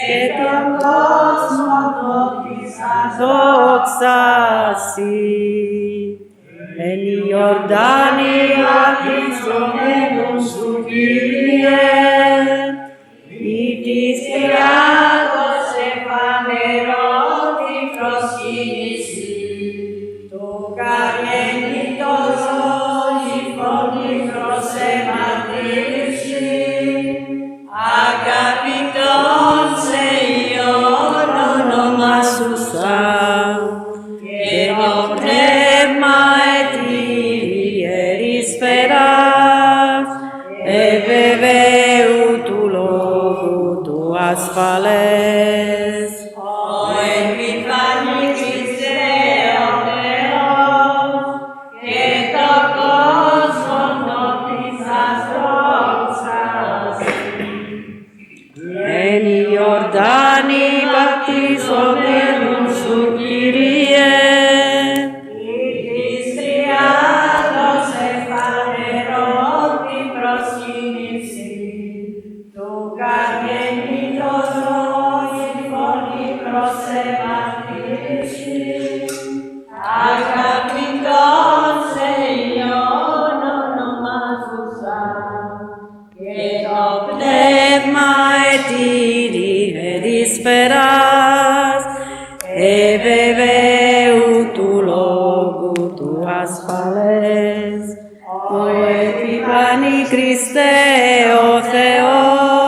και τον κόσμο δόξασι. Εν Ιορδάνη βαπτισμένον σου, Κύριε, ή της Κυριάκος εφανερώθη προσκύνηση, το καγέννητο ζώη φωνή προς εμαρτύρηση, αγαπητόν σε Υιόν ονομάσουσα, και το πνεύμα ετήριερης εβεβαίου του λόγου του ασφαλές. Ο επιφανής Χριστέ ο Θεός, και το κόσμο νότισας δόξασι. Εν Ιορδάνη βαπτισμένον σου, Κύριε, αγαπητόν σε Υιόν ονομάζουσα, και το πνεύμα ετήριερης εβεβαίου του λόγου του ασφαλές. Ο επιφανή Χριστέ ο Θεός,